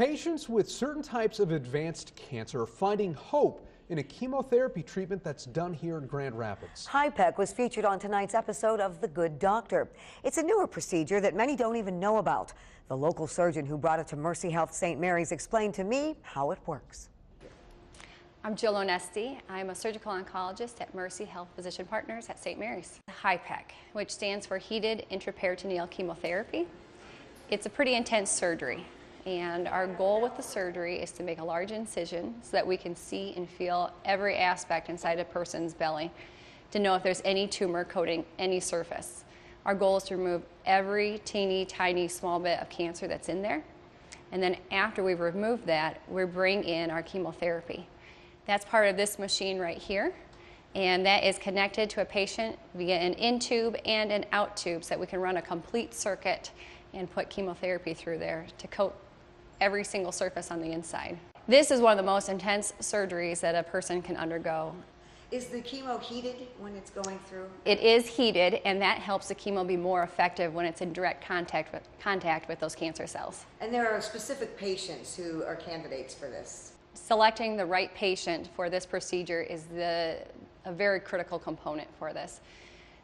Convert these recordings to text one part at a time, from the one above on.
Patients with certain types of advanced cancer are finding hope in a chemotherapy treatment that's done here in Grand Rapids. HIPEC was featured on tonight's episode of The Good Doctor. It's a newer procedure that many don't even know about. The local surgeon who brought it to Mercy Health St. Mary's explained to me how it works. I'm Jill Onesti. I'm a surgical oncologist at Mercy Health Physician Partners at St. Mary's. HIPEC, which stands for Heated Intraperitoneal Chemotherapy. It's a pretty intense surgery, and our goal with the surgery is to make a large incision so that we can see and feel every aspect inside a person's belly to know if there's any tumor coating any surface. Our goal is to remove every teeny tiny small bit of cancer that's in there, and then after we've removed that, we bring in our chemotherapy. That's part of this machine right here, and that is connected to a patient via an in tube and an out tube so that we can run a complete circuit and put chemotherapy through there to coat every single surface on the inside. This is one of the most intense surgeries that a person can undergo. Is the chemo heated when it's going through? It is heated, and that helps the chemo be more effective when it's in direct contact with those cancer cells. And there are specific patients who are candidates for this. Selecting the right patient for this procedure is a very critical component for this.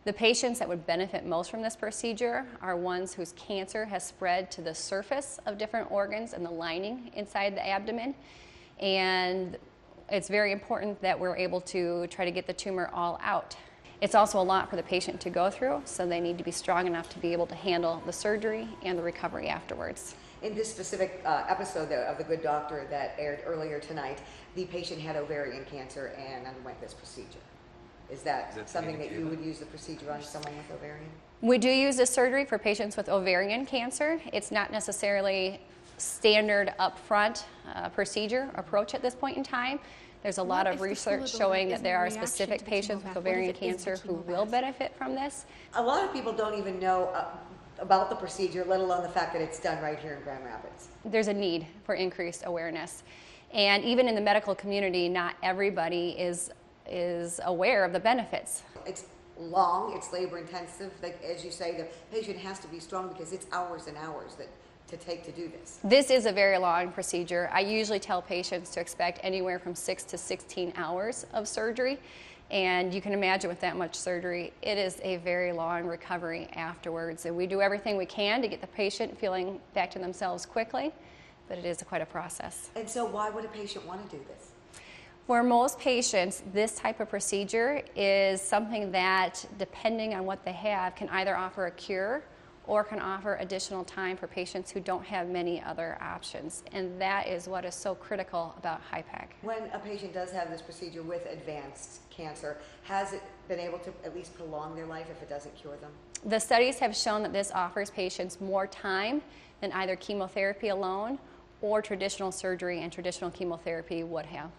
The patients that would benefit most from this procedure are ones whose cancer has spread to the surface of different organs and the lining inside the abdomen. And it's very important that we're able to try to get the tumor all out. It's also a lot for the patient to go through, so they need to be strong enough to be able to handle the surgery and the recovery afterwards. In this specific episode of The Good Doctor that aired earlier tonight, the patient had ovarian cancer and underwent this procedure. Is that something that you would use the procedure on someone with ovarian? We do use this surgery for patients with ovarian cancer. It's not necessarily standard upfront procedure approach at this point in time. There's a lot of research showing that there are specific patients with ovarian cancer who will benefit from this. A lot of people don't even know about the procedure, let alone the fact that it's done right here in Grand Rapids. There's a need for increased awareness. And even in the medical community, not everybody is aware of the benefits. It's long, it's labor intensive. Like, as you say, the patient has to be strong because it's hours and hours to take to do this. This is a very long procedure. I usually tell patients to expect anywhere from 6 to 16 hours of surgery. And you can imagine with that much surgery, it is a very long recovery afterwards. And we do everything we can to get the patient feeling back to themselves quickly, but it is quite a process. And so why would a patient want to do this? For most patients, this type of procedure is something that, depending on what they have, can either offer a cure or can offer additional time for patients who don't have many other options. And that is what is so critical about HIPEC. When a patient does have this procedure with advanced cancer, has it been able to at least prolong their life if it doesn't cure them? The studies have shown that this offers patients more time than either chemotherapy alone or traditional surgery and traditional chemotherapy would have.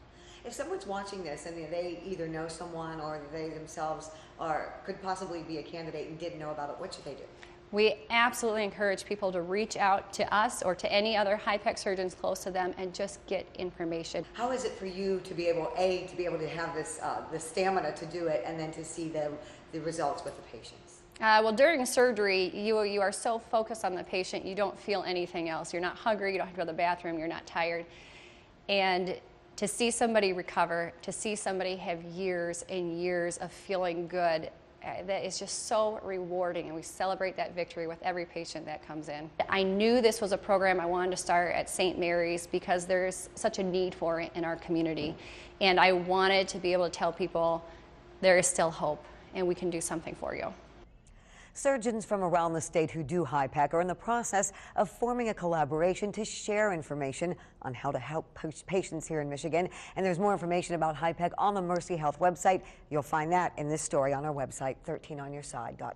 If someone's watching this and they either know someone or they themselves could possibly be a candidate and didn't know about it, what should they do? We absolutely encourage people to reach out to us or to any other HIPEC surgeons close to them and just get information. How is it for you to be able, to be able to have this the stamina to do it and then to see the results with the patients? Well, during surgery, you are so focused on the patient, you don't feel anything else. You're not hungry, you don't have to go to the bathroom, you're not tired. And to see somebody recover, to see somebody have years and years of feeling good, that is just so rewarding, and we celebrate that victory with every patient that comes in. I knew this was a program I wanted to start at St. Mary's because there's such a need for it in our community, and I wanted to be able to tell people there is still hope and we can do something for you. Surgeons from around the state who do HIPEC are in the process of forming a collaboration to share information on how to help patients here in Michigan. And there's more information about HIPEC on the Mercy Health website. You'll find that in this story on our website, 13onyourside.com.